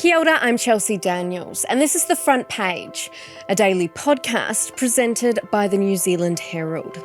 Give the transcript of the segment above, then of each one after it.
Kia ora, I'm Chelsea Daniels, and this is The Front Page, a daily podcast presented by the New Zealand Herald.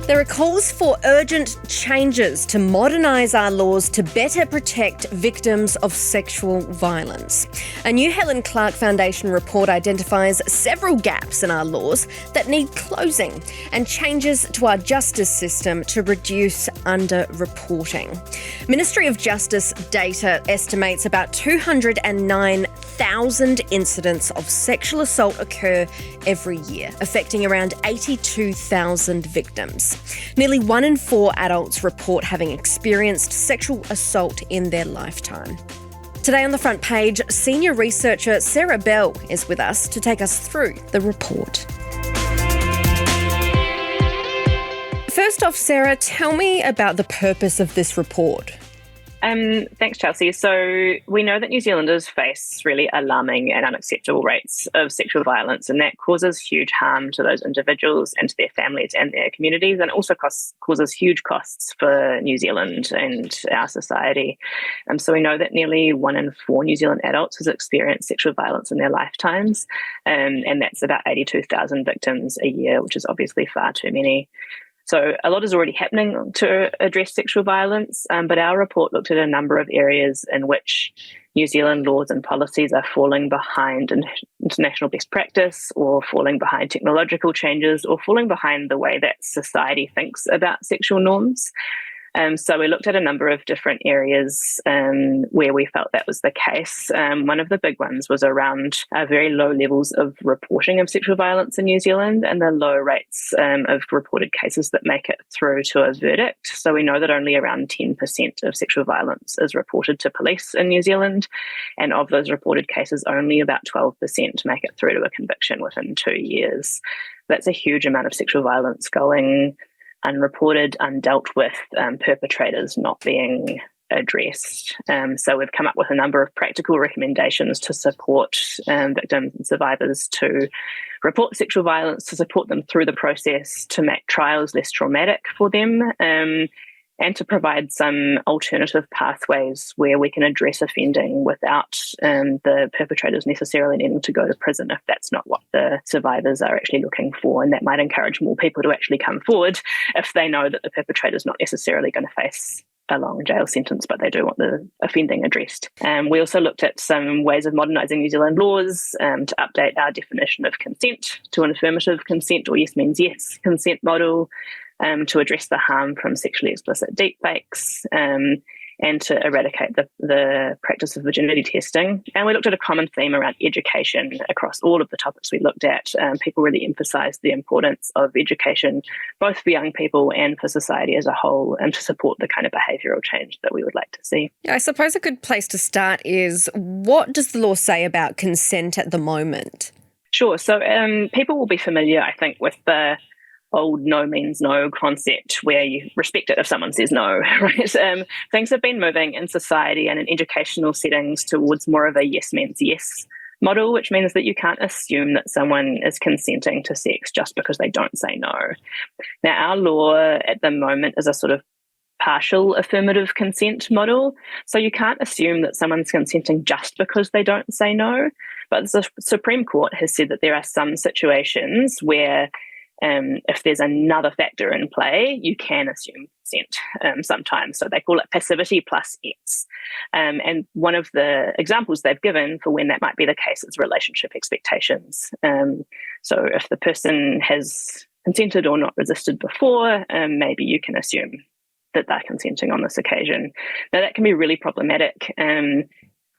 There are calls for urgent changes to modernise our laws to better protect victims of sexual violence. A new Helen Clarke Foundation report identifies several gaps in our laws that need closing and changes to our justice system to reduce underreporting. Ministry of Justice data estimates about 209,000 incidents of sexual assault occur every year, affecting around 82,000 victims. Nearly 1 in 4 adults report having experienced sexual assault in their lifetime. Today on The Front Page, senior researcher Sarah Bell is with us to take us through the report. First off, Sarah, tell me about the purpose of this report. Thanks, Chelsea. So we know that New Zealanders face really alarming and unacceptable rates of sexual violence, and that causes huge harm to those individuals and to their families and their communities, and also causes huge costs for New Zealand and our society. So we know that nearly 1 in 4 New Zealand adults has experienced sexual violence in their lifetimes, and that's about 82,000 victims a year, which is obviously far too many. So a lot is already happening to address sexual violence, but our report looked at a number of areas in which New Zealand laws and policies are falling behind international best practice, or falling behind technological changes, or falling behind the way that society thinks about sexual norms. So we looked at a number of different areas where we felt that was the case. One of the big ones was around very low levels of reporting of sexual violence in New Zealand, and the low rates of reported cases that make it through to a verdict. So we know that only around 10% of sexual violence is reported to police in New Zealand, and of those reported cases, only about 12% make it through to a conviction within 2 years. That's a huge amount of sexual violence going unreported, undealt with, perpetrators not being addressed. So we've come up with a number of practical recommendations to support victims and survivors to report sexual violence, to support them through the process, to make trials less traumatic for them, and to provide some alternative pathways where we can address offending without the perpetrators necessarily needing to go to prison if that's not what the survivors are actually looking for. And that might encourage more people to actually come forward if they know that the perpetrator's not necessarily going to face a long jail sentence, but they do want the offending addressed. We also looked at some ways of modernising New Zealand laws to update our definition of consent to an affirmative consent, or yes means yes consent model, to address the harm from sexually explicit deepfakes, and to eradicate the practice of virginity testing. And we looked at a common theme around education across all of the topics we looked at. People really emphasised the importance of education, both for young people and for society as a whole, and to support the kind of behavioural change that we would like to see. Yeah, I suppose a good place to start is, what does the law say about consent at the moment? Sure. So people will be familiar, I think, with the old no means no concept, where you respect it if someone says no, right? Things have been moving in society and in educational settings towards more of a yes means yes model, which means that you can't assume that someone is consenting to sex just because they don't say no. Now, our law at the moment is a sort of partial affirmative consent model. So you can't assume that someone's consenting just because they don't say no. But the Supreme Court has said that there are some situations where if there's another factor in play, you can assume consent sometimes. So they call it passivity plus X. And one of the examples they've given for when that might be the case is relationship expectations. So if the person has consented or not resisted before, maybe you can assume that they're consenting on this occasion. Now, that can be really problematic.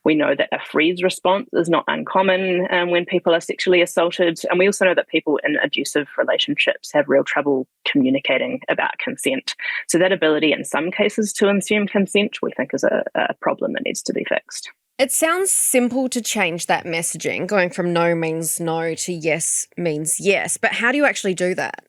We know that a freeze response is not uncommon when people are sexually assaulted. And we also know that people in abusive relationships have real trouble communicating about consent. So that ability in some cases to assume consent, we think, is a problem that needs to be fixed. It sounds simple to change that messaging, going from no means no to yes means yes. But how do you actually do that?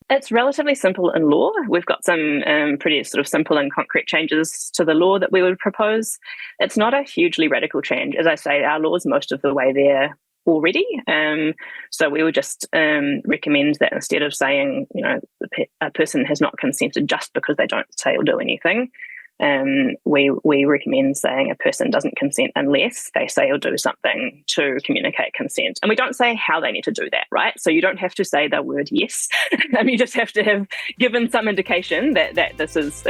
It's relatively simple in law. We've got some pretty sort of simple and concrete changes to the law that we would propose. It's not a hugely radical change. As I say, our law is most of the way there already. So we would just recommend that instead of saying, a person has not consented just because they don't say or do anything, we recommend saying a person doesn't consent unless they say or do something to communicate consent. And we don't say how they need to do that, right? So you don't have to say the word yes. You just have to have given some indication that this is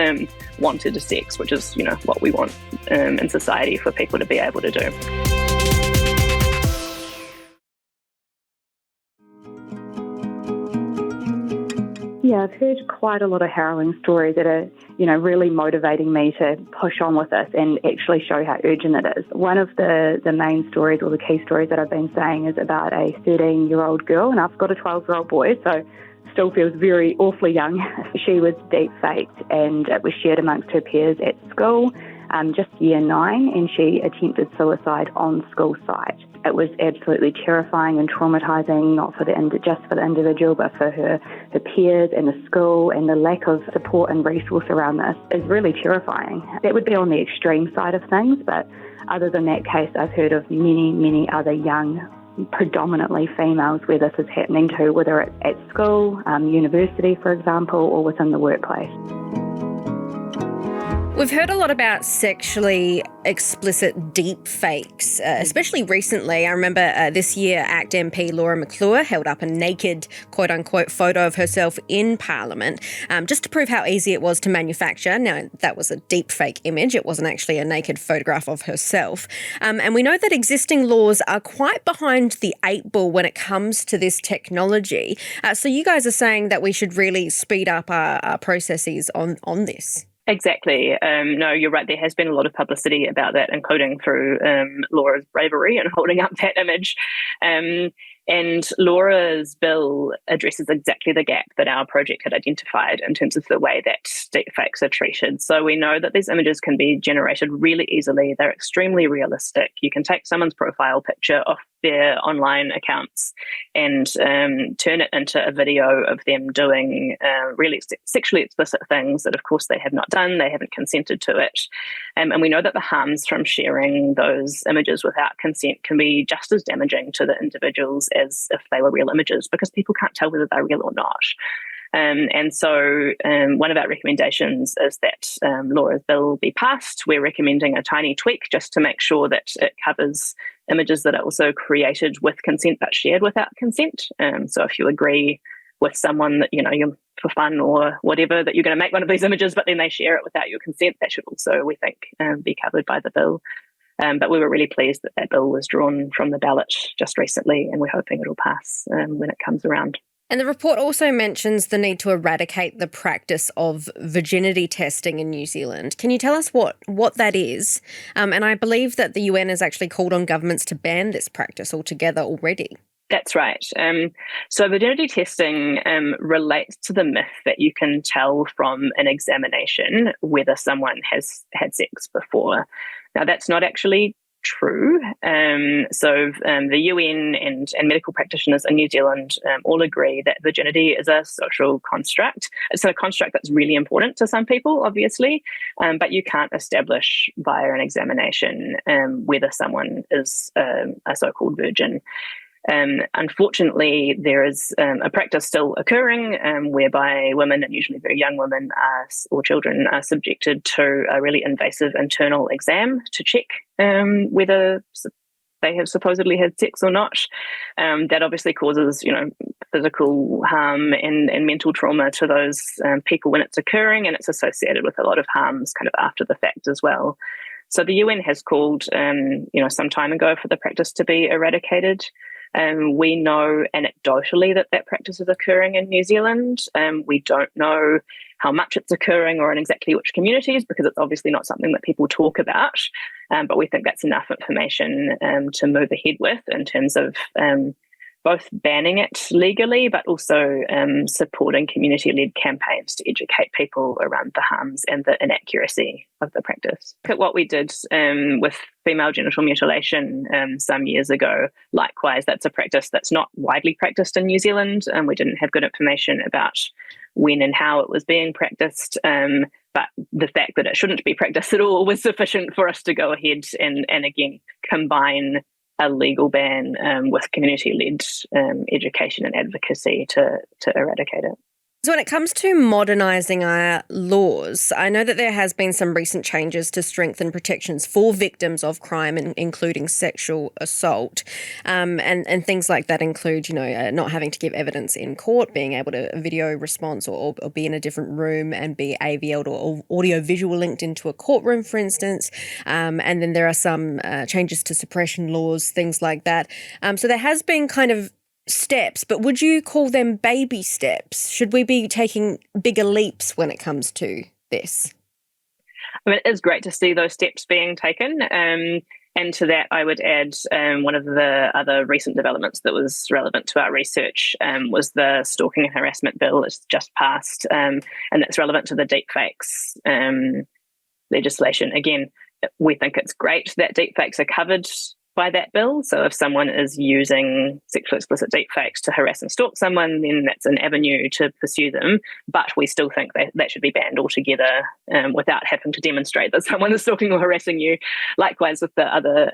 wanted sex, which is, what we want in society for people to be able to do. Yeah, I've heard quite a lot of harrowing stories that are, really motivating me to push on with this and actually show how urgent it is. One of the main stories, or the key stories that I've been saying, is about a 13-year-old girl, and I've got a 12-year-old boy, so still feels very awfully young. She was deep faked, and it was shared amongst her peers at school, just year 9, and she attempted suicide on school site. It was absolutely terrifying and traumatising, not for just for the individual, but for her peers and the school, and the lack of support and resource around this is really terrifying. That would be on the extreme side of things, but other than that case, I've heard of many, many other young, predominantly females, where this is happening to, whether it's at school, university, for example, or within the workplace. We've heard a lot about sexually explicit deep fakes, especially recently. I remember this year ACT MP Laura McClure held up a naked, quote-unquote, photo of herself in Parliament just to prove how easy it was to manufacture. Now, that was a deep fake image. It wasn't actually a naked photograph of herself. And we know that existing laws are quite behind the 8 ball when it comes to this technology. So you guys are saying that we should really speed up our processes on this. Exactly. No, you're right. There has been a lot of publicity about that, including through Laura's bravery in holding up that image. And Laura's bill addresses exactly the gap that our project had identified in terms of the way that deepfakes are treated. So we know that these images can be generated really easily. They're extremely realistic. You can take someone's profile picture off their online accounts and turn it into a video of them doing really sexually explicit things that, of course, they have not done. They haven't consented to it. And we know that the harms from sharing those images without consent can be just as damaging to the individuals as if they were real images, because people can't tell whether they're real or not. And so one of our recommendations is that Laura's bill be passed. We're recommending a tiny tweak just to make sure that it covers images that are also created with consent but shared without consent. So if you agree with someone that, you're for fun or whatever, that you're going to make one of these images, but then they share it without your consent, that should also, we think, be covered by the bill. But we were really pleased that bill was drawn from the ballot just recently, and we're hoping it'll pass when it comes around. And the report also mentions the need to eradicate the practice of virginity testing in New Zealand. Can you tell us what that is? And I believe that the UN has actually called on governments to ban this practice altogether already. That's right. So virginity testing relates to the myth that you can tell from an examination whether someone has had sex before. Now, that's not actually true. So the UN and medical practitioners in New Zealand all agree that virginity is a social construct. It's a construct that's really important to some people, obviously, but you can't establish via an examination whether someone is a so-called virgin. Unfortunately, there is a practice still occurring whereby women, and usually very young women or children, are subjected to a really invasive internal exam to check whether they have supposedly had sex or not. That obviously causes, physical harm and mental trauma to those people when it's occurring, and it's associated with a lot of harms kind of after the fact as well. So the UN has called, some time ago for the practice to be eradicated. We know anecdotally that practice is occurring in New Zealand. We don't know how much it's occurring or in exactly which communities, because it's obviously not something that people talk about. But we think that's enough information to move ahead with in terms of both banning it legally, but also supporting community-led campaigns to educate people around the harms and the inaccuracy of the practice. Look at what we did with female genital mutilation some years ago. Likewise, that's a practice that's not widely practiced in New Zealand, and we didn't have good information about when and how it was being practiced. But the fact that it shouldn't be practiced at all was sufficient for us to go ahead and again, combine a legal ban with community-led education and advocacy to eradicate it. So when it comes to modernising our laws, I know that there has been some recent changes to strengthen protections for victims of crime, including sexual assault, and things like that include, not having to give evidence in court, being able to video response or be in a different room and be AVL'd or audio-visual linked into a courtroom, for instance. And then there are some changes to suppression laws, things like that. So there has been kind of steps, but would you call them baby steps? Should we be taking bigger leaps when it comes to this? I mean, it is great to see those steps being taken. And to that, I would add one of the other recent developments that was relevant to our research was the stalking and harassment bill that's just passed, and that's relevant to the deepfakes legislation. Again, we think it's great that deepfakes are covered by that bill. So if someone is using sexually explicit deepfakes to harass and stalk someone, then that's an avenue to pursue them. But we still think that should be banned altogether without having to demonstrate that someone is stalking or harassing you. Likewise with the other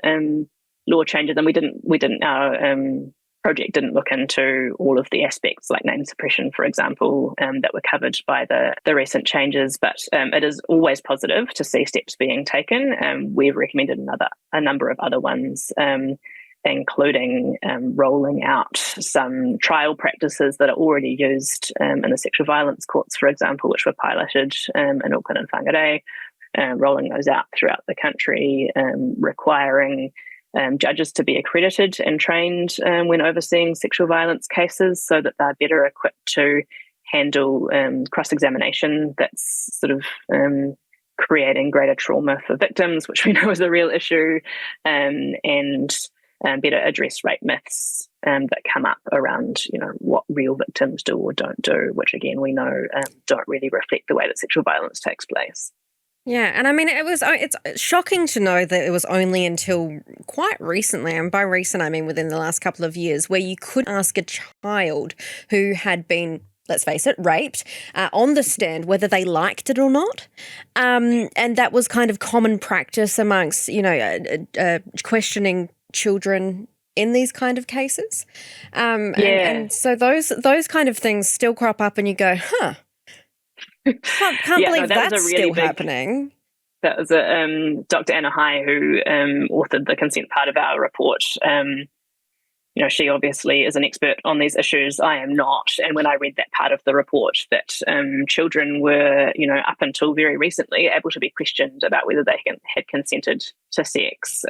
law changes, and our project didn't look into all of the aspects like name suppression, for example, that were covered by the recent changes. But it is always positive to see steps being taken. We've recommended a number of other ones, including rolling out some trial practices that are already used in the sexual violence courts, for example, which were piloted in Auckland and Whangarei, rolling those out throughout the country, requiring judges to be accredited and trained when overseeing sexual violence cases so that they're better equipped to handle cross-examination that's sort of creating greater trauma for victims, which we know is a real issue, and better address rape myths that come up around, what real victims do or don't do, which again we know don't really reflect the way that sexual violence takes place. Yeah, and I mean, it's shocking to know that it was only until quite recently, and by recent I mean within the last couple of years, where you could ask a child who had been, let's face it, raped, on the stand whether they liked it or not. And that was kind of common practice amongst, questioning children in these kind of cases. And so those kind of things still crop up and you go, huh. Can't believe that's still happening. That was Dr. Anna Hai, who authored the consent part of our report. She obviously is an expert on these issues. I am not. And when I read that part of the report, that children were, up until very recently, able to be questioned about whether they had consented to sex,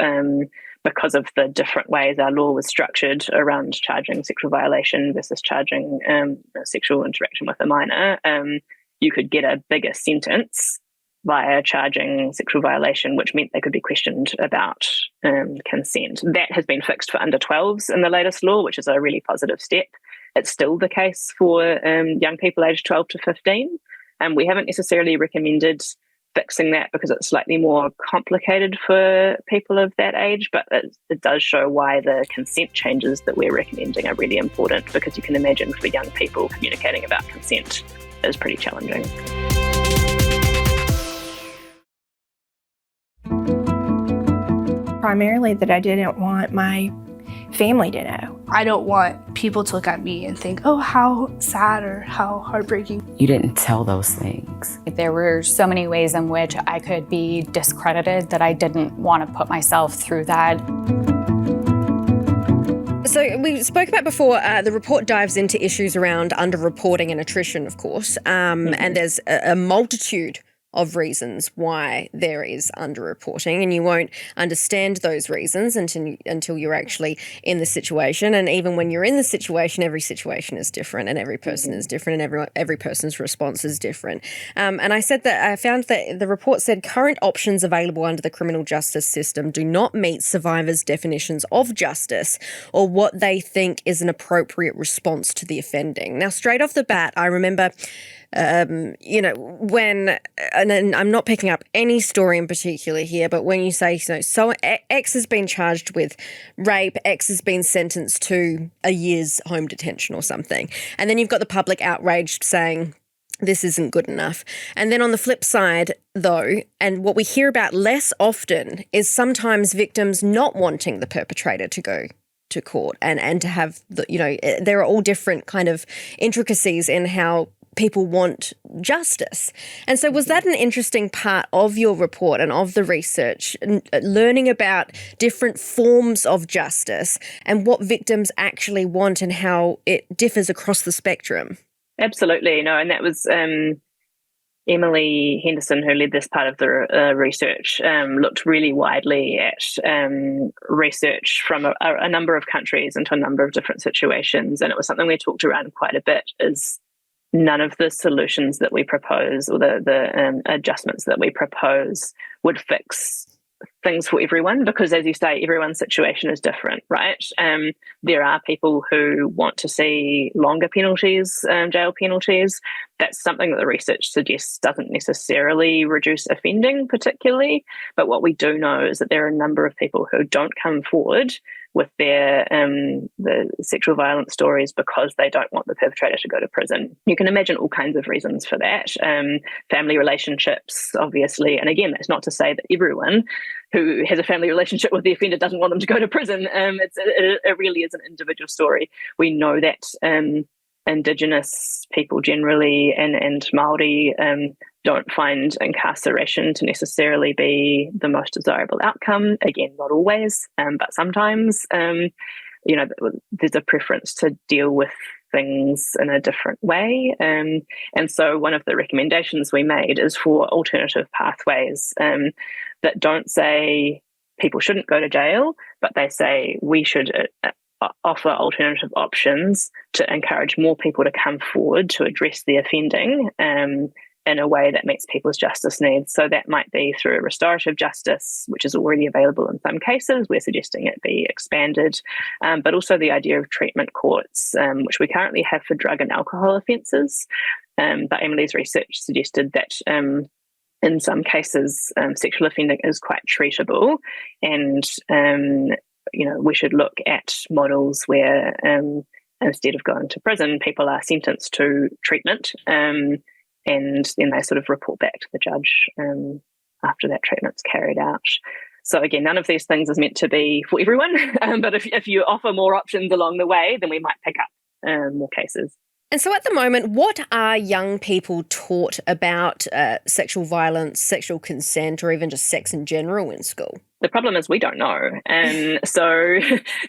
because of the different ways our law was structured around charging sexual violation versus charging sexual interaction with a minor. You could get a bigger sentence via charging sexual violation, which meant they could be questioned about consent. That has been fixed for under 12s in the latest law, which is a really positive step. It's still the case for young people aged 12 to 15. And we haven't necessarily recommended fixing that because it's slightly more complicated for people of that age, but it does show why the consent changes that we're recommending are really important, because you can imagine for young people communicating about consent is pretty challenging. Primarily that I didn't want my family to know. I don't want people to look at me and think, oh, how sad or how heartbreaking. You didn't tell those things. There were so many ways in which I could be discredited that I didn't want to put myself through that. So we spoke about before, the report dives into issues around underreporting and attrition, of course, and there's a multitude of reasons why there is underreporting, and you won't understand those reasons until you're actually in the situation. And even when you're in the situation, every situation is different, and every person is different, and every person's response is different. And I found that the report said current options available under the criminal justice system do not meet survivors' definitions of justice or what they think is an appropriate response to the offending. Now, straight off the bat, I remember when, and I'm not picking up any story in particular here, but when you say, so X has been charged with rape, X has been sentenced to a year's home detention or something, and then you've got the public outraged saying, this isn't good enough. And then on the flip side, though, and what we hear about less often is sometimes victims not wanting the perpetrator to go to court and to have, there are all different kind of intricacies in how people want justice. And so was that an interesting part of your report and of the research, learning about different forms of justice and what victims actually want and how it differs across the spectrum? Absolutely. No, and that was Emily Henderson, who led this part of the research, looked really widely at research from a number of countries into a number of different situations. And it was something we talked around quite a bit, is none of the solutions that we propose or the adjustments that we propose would fix things for everyone, because, as you say, everyone's situation is different, right? There are people who want to see longer penalties, jail penalties. That's something that the research suggests doesn't necessarily reduce offending particularly. But what we do know is that there are a number of people who don't come forward with their the sexual violence stories because they don't want the perpetrator to go to prison. You can imagine all kinds of reasons for that. Family relationships, obviously. And again, that's not to say that everyone who has a family relationship with the offender doesn't want them to go to prison. It really is an individual story. We know that Indigenous people generally and Māori don't find incarceration to necessarily be the most desirable outcome. Again, not always, but sometimes, there's a preference to deal with things in a different way. And so one of the recommendations we made is for alternative pathways that don't say people shouldn't go to jail, but they say we should offer alternative options to encourage more people to come forward to address the offending in a way that meets people's justice needs. So that might be through restorative justice, which is already available in some cases. We're suggesting it be expanded, but also the idea of treatment courts, which we currently have for drug and alcohol offences. But Emily's research suggested that in some cases, sexual offending is quite treatable, and we should look at models where instead of going to prison, people are sentenced to treatment, and then they sort of report back to the judge after that treatment's carried out. So again, none of these things is meant to be for everyone, but if you offer more options along the way, then we might pick up more cases. And so at the moment, what are young people taught about sexual violence, sexual consent, or even just sex in general in school? The problem is we don't know. So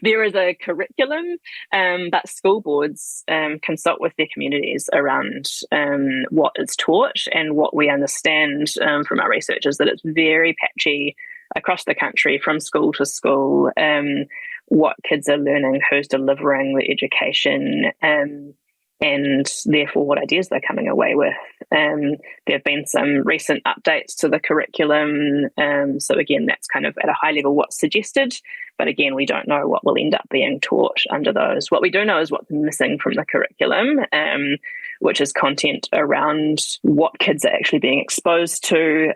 there is a curriculum, but school boards consult with their communities around what is taught, and what we understand from our research is that it's very patchy across the country from school to school, what kids are learning, who's delivering the education, and therefore what ideas they're coming away with. There have been some recent updates to the curriculum. So again, that's kind of at a high level what's suggested. But again, we don't know what will end up being taught under those. What we do know is what's missing from the curriculum, which is content around what kids are actually being exposed to.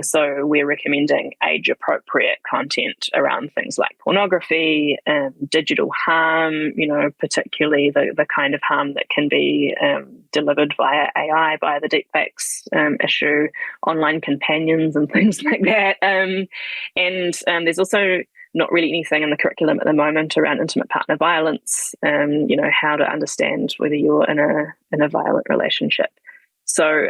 So we're recommending age-appropriate content around things like pornography, digital harm, particularly the kind of harm that can be delivered via AI, via the deepfakes issue, online companions and things like that. And there's also not really anything in the curriculum at the moment around intimate partner violence, how to understand whether you're in a violent relationship. So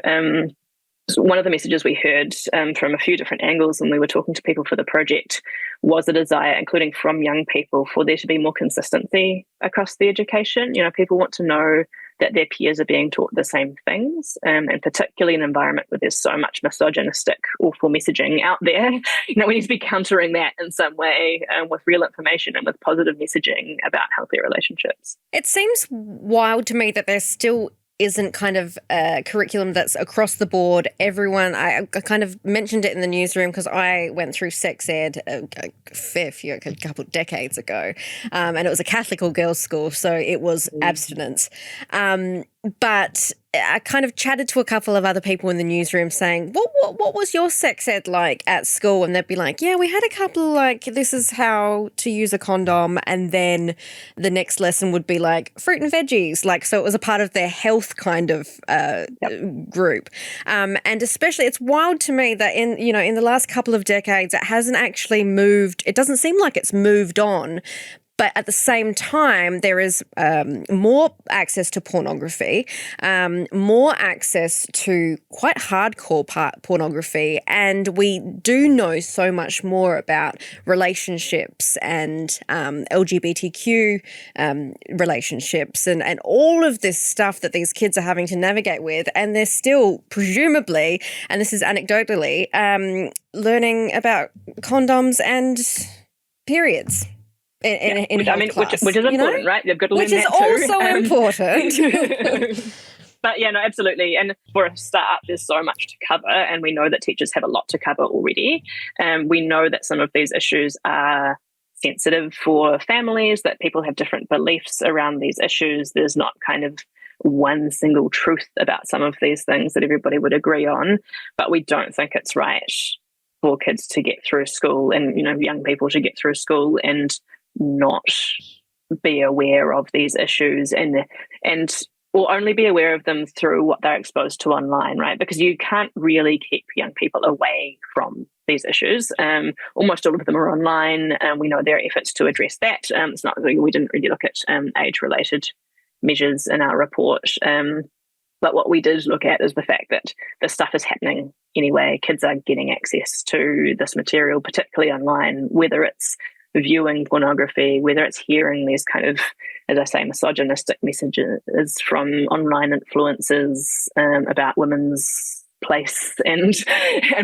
one of the messages we heard from a few different angles when we were talking to people for the project was a desire, including from young people, for there to be more consistency across the education. People want to know that their peers are being taught the same things, and particularly in an environment where there's so much misogynistic, awful messaging out there. We need to be countering that in some way with real information and with positive messaging about healthy relationships. It seems wild to me that there still isn't kind of a curriculum that's across the board. Everyone, I kind of mentioned it in the newsroom because I went through sex ed a couple of decades ago, and it was a Catholic all-girls school, so it was abstinence. But I kind of chatted to a couple of other people in the newsroom saying, what was your sex ed like at school? And they'd be like, yeah, we had a couple like, this is how to use a condom. And then the next lesson would be like fruit and veggies. So it was a part of their health kind of group. And especially it's wild to me that in the last couple of decades, it hasn't actually moved. It doesn't seem like it's moved on But at the same time, there is more access to pornography, more access to quite hardcore pornography, and we do know so much more about relationships and LGBTQ relationships and all of this stuff that these kids are having to navigate with, and they're still presumably, and this is anecdotally, learning about condoms and periods. In class, which is important, right? You've got to learn which is that too. also important. But yeah, no, absolutely. And for a start, there's so much to cover, and we know that teachers have a lot to cover already. We know that some of these issues are sensitive for families, that people have different beliefs around these issues. There's not kind of one single truth about some of these things that everybody would agree on, but we don't think it's right for kids to get through school and, young people to get through school and not be aware of these issues or only be aware of them through what they're exposed to online, right? Because you can't really keep young people away from these issues. Almost all of them are online. We know there are efforts to address that. It's not we didn't really look at age-related measures in our report. But what we did look at is the fact that this stuff is happening anyway. Kids are getting access to this material, particularly online, whether it's viewing pornography, whether it's hearing these kind of, as I say, misogynistic messages from online influencers about women's place and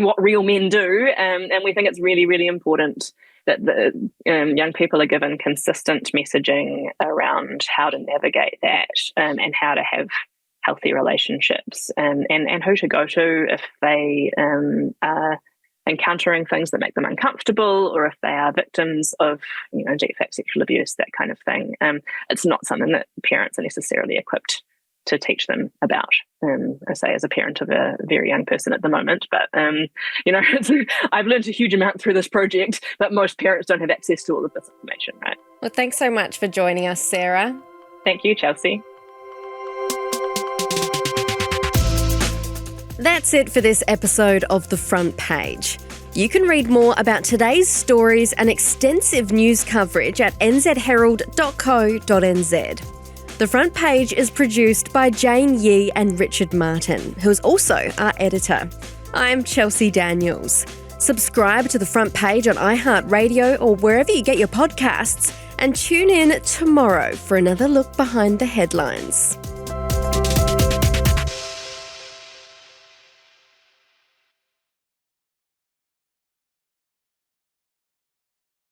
what real men do. And we think it's really, really important that the young people are given consistent messaging around how to navigate that and how to have healthy relationships and who to go to if they are encountering things that make them uncomfortable, or if they are victims of, deep fact sexual abuse, that kind of thing. It's not something that parents are necessarily equipped to teach them about. I say as a parent of a very young person at the moment, but I've learned a huge amount through this project, but most parents don't have access to all of this information, right? Well, thanks so much for joining us, Sarah. Thank you, Chelsea. That's it for this episode of The Front Page. You can read more about today's stories and extensive news coverage at nzherald.co.nz. The Front Page is produced by Jane Yee and Richard Martin, who is also our editor. I'm Chelsea Daniels. Subscribe to The Front Page on iHeartRadio or wherever you get your podcasts, and tune in tomorrow for another look behind the headlines.